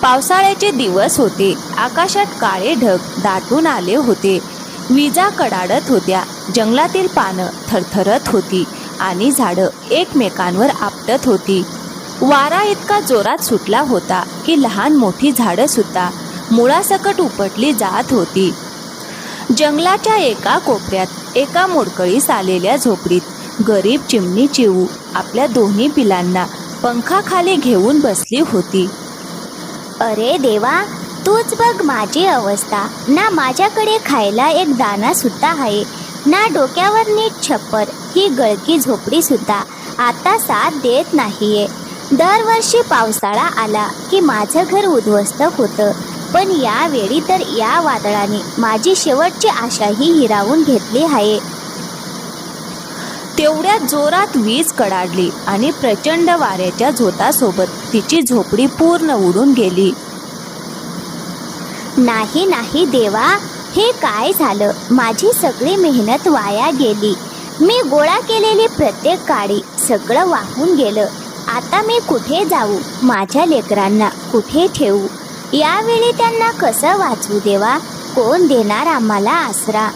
पावसाळ्याचे दिवस होते. आकाशात काळे ढग दाटून आले होते. विजा कडाडत होत्या. जंगलातील पानं थरथरत होती आणि झाडं एकमेकांवर आपटत होती. वारा इतका जोरात सुटला होता की लहान मोठी झाडं सुद्धा मुळासकट उपटली जात होती. जंगलाच्या एका कोपऱ्यात एका मोडकळीस आलेल्या झोपडीत गरीब चिमणी चिऊ आपल्या दोन्ही पिलांना पंखाखाली घेऊन बसली होती. अरे देवा, तूच बघ माझी अवस्था. ना माझ्याकडे खायला एक दाना सुद्धा आहे, ना डोक्यावर नीट छप्पर. ही गळकी झोपडी सुद्धा आता साथ देत नाहीये. दरवर्षी पावसाळा आला की माझं घर उद्ध्वस्त होतं, पण यावेळी तर या वादळाने माझी शेवटची आशाही हिरावून घेतली आहे. तेवढ्यात जोरात वीज कडाडली आणि प्रचंड वाऱ्याच्या झोतासोबत तिची झोपडी पूर्ण उडून गेली. नाही नाही देवा, हे काय झालं? माझी सगळी मेहनत वाया गेली. मी गोळा केलेली प्रत्येक काडी सगळं वाहून गेलं. आता मी कुठे जाऊ? माझ्या लेकरांना कुठे ठेवू? यावेळी त्यांना कसं वाचवू देवा? कोण देणार आम्हाला आसरा?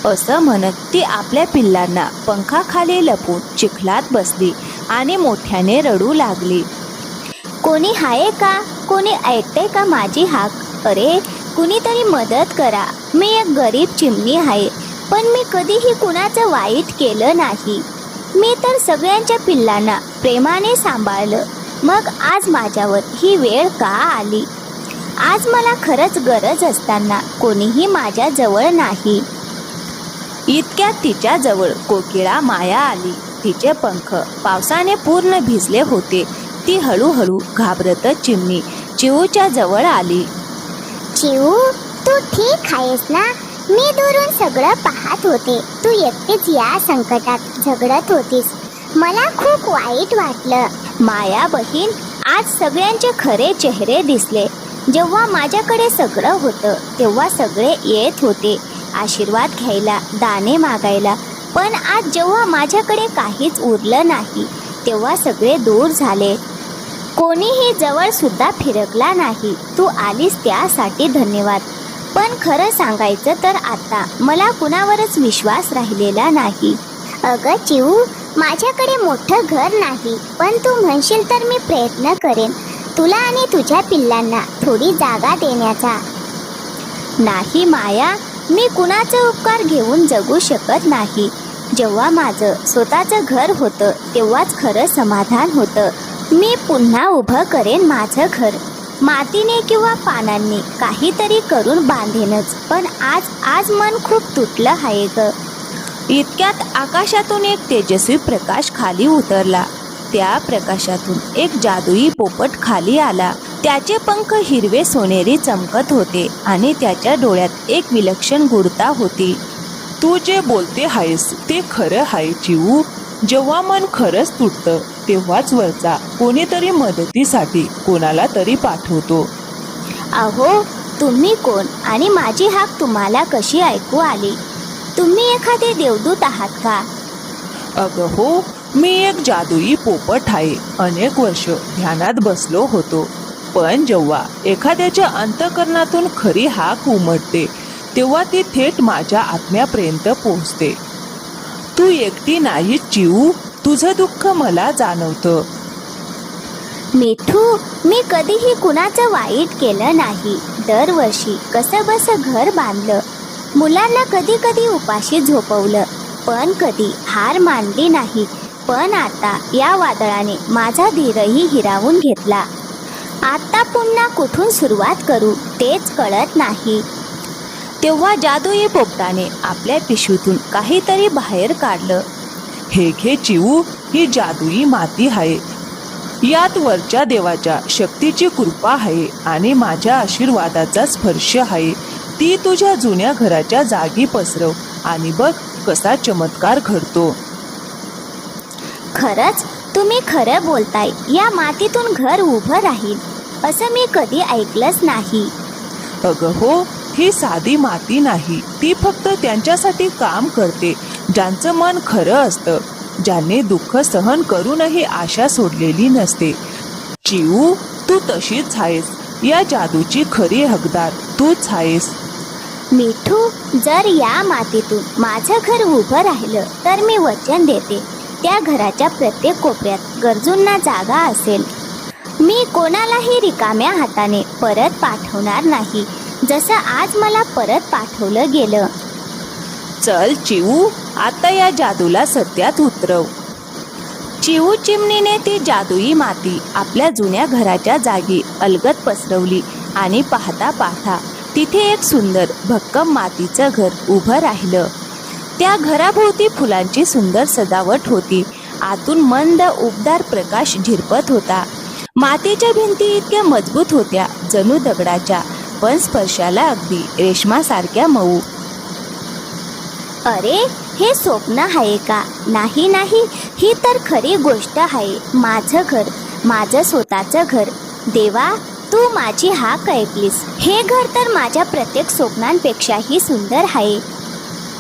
असं म्हणत ती आपल्या पिल्लांना पंखाखाली लपून चिखलात बसली आणि मोठ्याने रडू लागली. कोणी आहे का? कोणी ऐकते का माझी हाक? अरे, कुणीतरी मदत करा. मी एक गरीब चिमणी आहे, पण मी कधीही कुणाचं वाईट केलं नाही. मी तर सगळ्यांच्या पिल्लांना प्रेमाने सांभाळलं. मग आज माझ्यावर ही वेळ का आली? आज मला खरंच गरज असताना कोणीही माझ्या जवळ नाही. इतक्यात तिच्या जवळ कोकिळा माया आली. तिचे पंख पावसाने पूर्ण भिजले होते. ती हळूहळू घाबरतच चिमणी चिऊच्या जवळ आली. चिऊ, तू ठीक आहेस ना? मी दुरून सगळं पाहत होते. तू एकटीच या संकटात झगडत होतीस. मला खूप वाईट वाटलं. माया बहीण, आज सगळ्यांचे खरे चेहरे दिसले. जेव्हा माझ्याकडे सगळं होतं तेव्हा सगळे येत होते आशीर्वाद घ्यायला, दाणे मागायला. पण आज जेव्हा माझ्याकडे काहीच उरलं नाही तेव्हा सगळे दूर झाले. कोणीही जवळ सुद्धा फिरकला नाही. तू आलीस त्यासाठी धन्यवाद. पण खरं सांगायचं तर आता मला कुणावरच विश्वास राहिलेला नाही. अगं चिऊ, माझ्याकडे मोठं घर नाही, पण तू म्हणशील तर मी प्रयत्न करेन तुला आणि तुझ्या पिल्लांना थोडी जागा देण्याचा. नाही माया, मी कुणाचं उपकार घेऊन जगू शकत नाही. जेव्हा माझं स्वतःचं घर होतं तेव्हाच खरं समाधान होतं. मी पुन्हा उभं करेन माझं घर. मातीने किंवा पानांनी काहीतरी करून बांधेनच. पण आज मन खूप तुटलं आहे ग. इतक्यात आकाशातून एक तेजस्वी प्रकाश खाली उतरला. त्या प्रकाशातून एक जादुई पोपट खाली आला. त्याचे पंख हिरवे सोनेरी चमकत होते आणि त्याच्या डोळ्यात एक विलक्षण गूढता होती. तू जे बोलते आहेस ते खरं आहे चिऊ. जेव्हा मन खरंच तुटतं तेव्हाच वरचा कोणीतरी मदतीसाठी कोणाला तरी पाठवतो. अहो, तुम्ही कोण आणि माझी हाक तुम्हाला कशी ऐकू आली? तुम्ही एखादे देवदूत आहात का? अगं हो, मी एक जादुई पोपट आहे. अनेक वर्ष ध्यानात बसलो होतो, पण जेव्हा एखाद्याच्या अंतःकरणातून खरी हाक उमटते तेव्हा ती थेट माझ्या आत्म्यापर्यंत पोहोचते. तू एकटी नाही चिऊ, तुझं दुःख मला जाणवतं. मिठू, मी कधीही कुणाचं वाईट केलं नाही. दरवर्षी कसं बसं घर बांधलं, मुलांना कधी कधी उपाशी झोपवलं, पण कधी हार मानली नाही. पण आता या वादळाने माझा धीरही हिरावून घेतला. आता पुन्हा कुठून सुरुवात करू तेच कळत नाही. तेव्हा जादुई पोपटाने आपल्या पिशवीतून काहीतरी बाहेर काढलं. हे घे चिऊ, ही जादुई माती आहे. यात वरच्या देवाच्या शक्तीची कृपा आहे आणि माझ्या आशीर्वादाचा स्पर्श आहे. ती तुझ्या जुन्या घराच्या जागी पसरव आणि बघ कसा चमत्कार घडतो. खरंच तुम्ही खरं बोलताय. या मातीतून घर उभं राहील असं मी कधी ऐकलंच नाही. अगं हो, ही साधी माती नाही. ती फक्त त्यांच्यासाठी काम करते ज्यांचं मन खरं असतं, ज्यांनी दुःख सहन करूनही आशा सोडलेली नसते. चिऊ, तू तशीच आहेस. या जादूची खरी हकदार तूच आहेस. मिठू, जर या मातीतून माझं घर उभं राहिलं तर मी वचन देते त्या घराच्या प्रत्येक कोपऱ्यात गरजूंना जागा असेल. मी कोणालाही रिकाम्या हाताने परत पाठवणार नाही, जसं आज मला परत पाठवलं गेलं. चल चिऊ, आता या जादूला सत्यात उतरव. चिऊ चिमणीने ती जादुई माती आपल्या जुन्या घराच्या जागी अलगद पसरवली आणि पाहता पाहता तिथे एक सुंदर भक्कम मातीचं घर उभं राहिलं. त्या घराभोवती फुलांची सुंदर सजावट होती. आतून मंद उबदार प्रकाश झिरपत होता. मातीच्या भिंती इतक्या मजबूत होत्या जणू दगडाच्या, पण स्पर्शाला अगदी रेशमासारख्या मऊ. अरे, हे स्वप्न आहे का? नाही नाही, ही तर खरी गोष्ट आहे. माझं घर, माझं स्वतःचं घर. देवा, तू माझी हाक ऐकलीस. हे घर तर माझ्या प्रत्येक स्वप्नांपेक्षाही सुंदर आहे.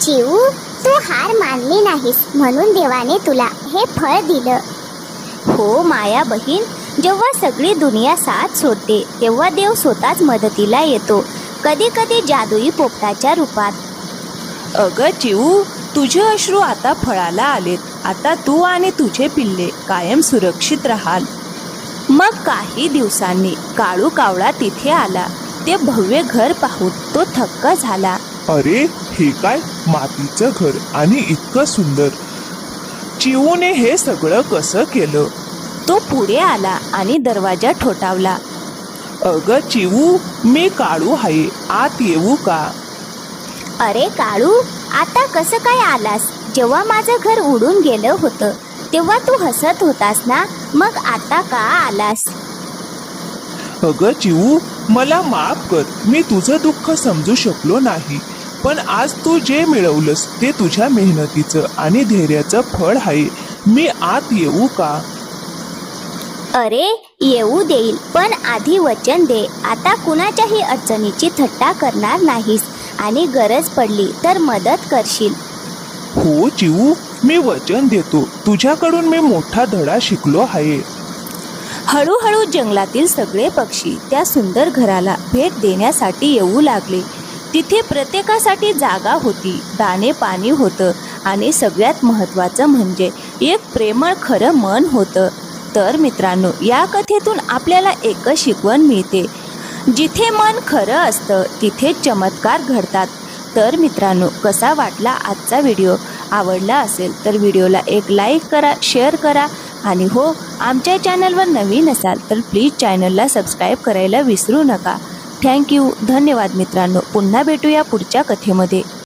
चिऊ, तू हार मानली नाहीस म्हणून देवाने तुला हे फळ दिलं. हो माया बहीण, जेव्हा सगळी दुनिया साथ सोडते तेव्हा देव स्वतःच मदतीला येतो, कधी कधी जादुई पोपटाच्या रूपात. अगं चिऊ, तुझे अश्रू आता फळाला आलेत. आता तू आणि तुझे पिल्ले कायम सुरक्षित राहाल. मग काही दिवसांनी काळू कावळा तिथे आला. ते भव्य घर पाहून तो थक्क झाला. अरे, हे काय मातीचं घर आणि इतकं सुंदर. चिऊने हे सगळं कसं केलं? तो पुढे आला आणि दरवाजा ठोठावला. अगं चिऊ, मी काळू आहे, आत येऊ का? अरे काळू, आता कसं काय आलास? जेव्हा माझं घर उडून गेलं होतं तेव्हा तू हसत होतास ना, मग आता का आलास? अगं चिऊ, मला माफ कर. मी तुझं दुःख समजू शकलो नाही. पण आज तू जे मिळवलंस ते तुझ्या मेहनतीचं आणि धैर्याचं फळ आहे. मी आत येऊ का? अरे, येऊ देईल, पण आधी वचन दे. आता कुणाच्याही अडचणीची थट्टा करणार नाहीस आणि गरज पडली तर मदत करशील. हो चिऊ, मी वचन देतो. तुझ्याकडून मी मोठा धडा शिकलो आहे. हळूहळू जंगलातील सगळे पक्षी त्या सुंदर घराला भेट देण्यासाठी येऊ लागले. तिथे प्रत्येकासाठी जागा होती, दाणे पाणी होतं आणि सगळ्यात महत्त्वाचं म्हणजे एक प्रेमळ खरं मन होतं. तर मित्रांनो, या कथेतून आपल्याला एकच शिकवण मिळते, जिथे मन खरं असतं तिथे चमत्कार घडतात. तर मित्रांनो, कसा वाटला आजचा व्हिडिओ? आवडला असेल तर व्हिडिओला एक लाईक करा, शेअर करा आणि हो, आमच्या चॅनलवर नवीन असाल तर प्लीज चॅनलला सबस्क्राईब करायला विसरू नका. थँक्यू, धन्यवाद मित्रांनो. पुन्हा भेटूया पुढच्या कथेमध्ये.